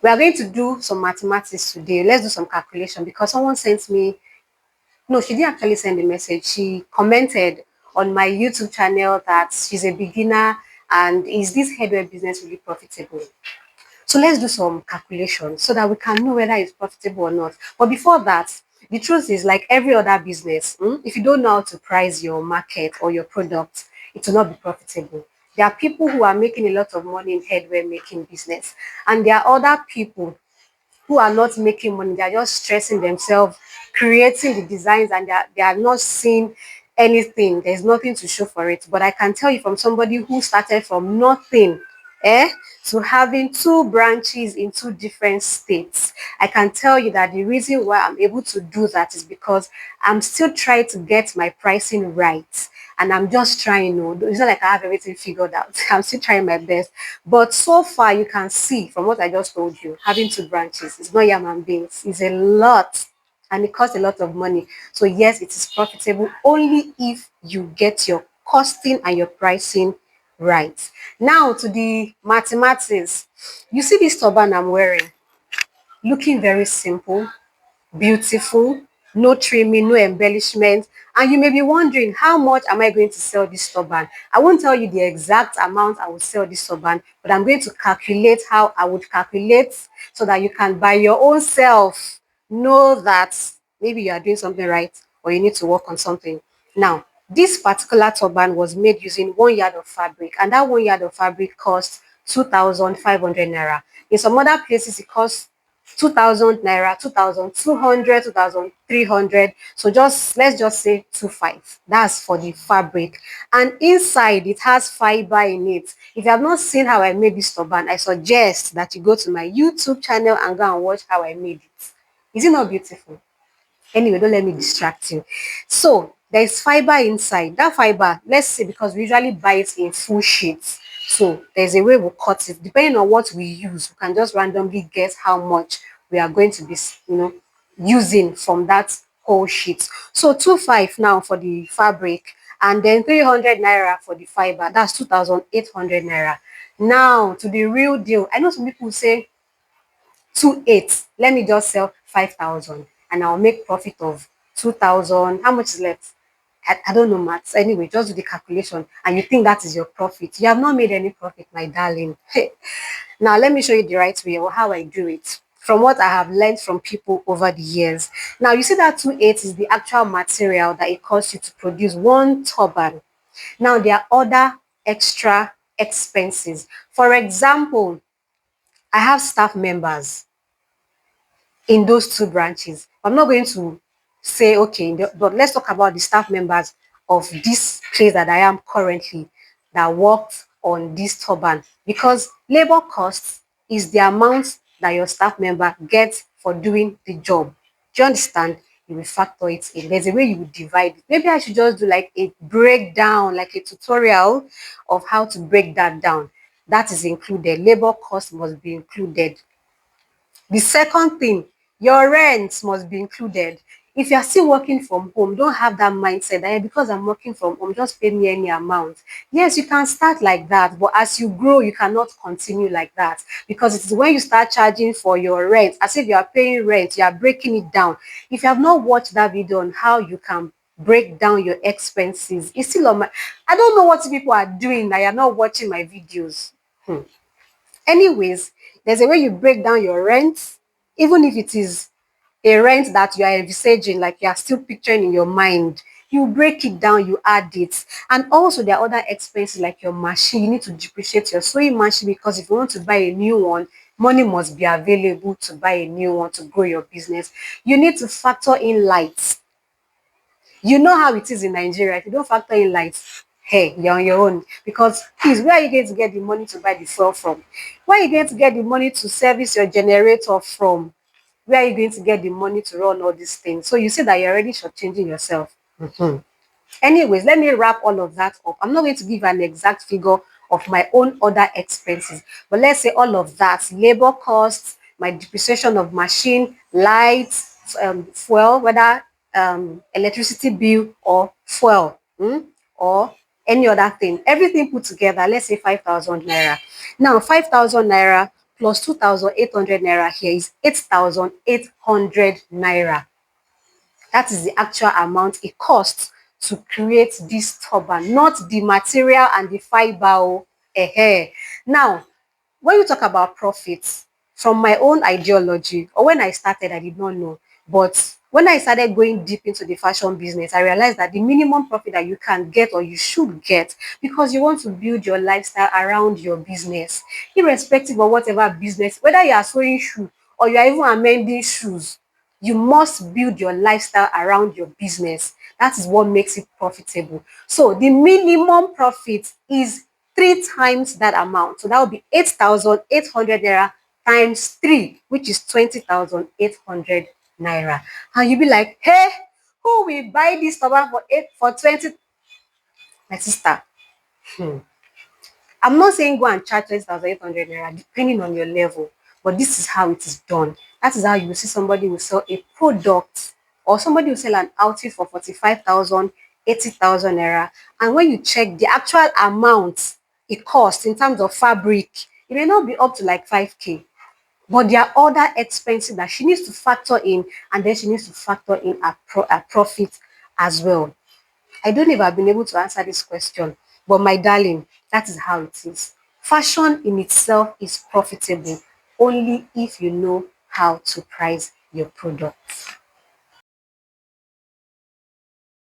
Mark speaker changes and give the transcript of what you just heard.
Speaker 1: We are going to do some mathematics today. Let's do some calculation because someone sent me, no, she didn't actually send a message. She commented on my YouTube channel that she's a beginner and is this headwear business really profitable? So let's do some calculations so that we can know whether it's profitable or not. But before that, the truth is like every other business, if you don't know how to price your market or your product, it will not be profitable. There are people who are making a lot of money in headwear making business, and there are other people who are not making money. They are just stressing themselves, creating the designs, and they are not seeing anything. There's nothing to show for it. But I can tell you from somebody who started from nothing, eh, to having two branches in two different states. I can tell you that the reason why I'm able to do that is because I'm still trying to get my pricing right. And I'm just trying, it's not like I have everything figured out. I'm still trying my best. But so far, you can see from what I just told you, having two branches, it's not yam and beans. It's a lot and it costs a lot of money. So yes, it is profitable only if you get your costing and your pricing right. Now to the mathematics. You see this turban I'm wearing, looking very simple, beautiful, no trimming, no embellishment. And you may be wondering, how much am I going to sell this turban? I won't tell you the exact amount I will sell this turban, but I'm going to calculate how I would calculate so that you can by your own self know that maybe you are doing something right or you need to work on something. Now, this particular turban was made using 1 yard of fabric, and that 1 yard of fabric cost 2,500 naira. In some other places, it costs 2,000 naira, 2,200, 2,300. So let's just say 25. That's for the fabric. And inside it has fiber in it. If you have not seen how I made this turban, I suggest that you go to my YouTube channel and go and watch how I made it. Is it not beautiful? Anyway, don't let me distract you. So there's fiber inside. That fiber, let's say, because we usually buy it in full sheets. So there's a way we'll cut it. Depending on what we use, we can just randomly guess how much we are going to be, using from that whole sheet. So 2,500 now for the fabric, and then 300 naira for the fiber. That's 2,800 naira. Now to the real deal. I know some people say 2,800. Let me just sell 5,000 and I'll make profit of 2,000. How much is left? I don't know maths. Anyway, just do the calculation and you think that is your profit. You have not made any profit, my darling. Now, let me show you the right way or how I do it from what I have learned from people over the years. Now, you see that 2,800 is the actual material that it costs you to produce one turban. Now, there are other extra expenses. For example, I have staff members in those two branches. I'm not going to say, okay, but let's talk about the staff members of this place that I am currently that worked on this turban, because labor costs is the amount that your staff member gets for doing the job. Do you understand? You will factor it in. There's a way you will divide it. Maybe I should just do like a breakdown, like a tutorial of how to break that down. That is included. Labor cost must be included. The second thing, your rent must be included. If you are still working from home, don't have that mindset that, because I'm working from home, just pay me any amount. Yes, you can start like that, but as you grow, you cannot continue like that, because it is when you start charging for your rent, as if you are paying rent, you are breaking it down. If you have not watched that video on how you can break down your expenses, it's still on my, I don't know what people are doing that you're not watching my videos. Anyways, there's a way you break down your rent, even if it is a rent that you are envisaging, like you are still picturing in your mind. You break it down, you add it. And also there are other expenses like your machine. You need to depreciate your sewing machine, because if you want to buy a new one, money must be available to buy a new one to grow your business. You need to factor in lights. You know how it is in Nigeria. If you don't factor in lights, hey, you're on your own. Because please, where are you going to get the money to buy the fuel from? Where are you going to get the money to service your generator from? Where are you going to get the money to run all these things? So you see that you're already shortchanging yourself. Anyways, let me wrap all of that up. I'm not going to give an exact figure of my own other expenses, but let's say all of that, labor costs, my depreciation of machine, lights, fuel, whether electricity bill or fuel, or any other thing, everything put together, let's say 5,000 naira. Now, 5,000 naira plus 2,800 naira here is 8,800 naira. That is the actual amount it costs to create this turban, not the material and the fiber. Oh. Now, when you talk about profits, from my own ideology, or when I started, I did not know. But when I started going deep into the fashion business, I realized that the minimum profit that you can get or you should get, because you want to build your lifestyle around your business, irrespective of whatever business, whether you are sewing shoes or you are even amending shoes, you must build your lifestyle around your business. That is what makes it profitable. So the minimum profit is 3 times that amount. So that would be 8,800 naira times 3, which is 20,800 naira. And you'll be like, hey, who will buy this turban for 20? My sister, I'm not saying go and charge 20,800 naira, depending on your level, but this is how it is done. That is how you will see somebody will sell a product, or somebody will sell an outfit for 45,000, 80,000 naira. And when you check the actual amount it costs in terms of fabric, it may not be up to like 5K. But there are other expenses that she needs to factor in, and then she needs to factor in her profit as well. I don't know if I've been able to answer this question, but my darling, that is how it is. Fashion in itself is profitable only if you know how to price your product.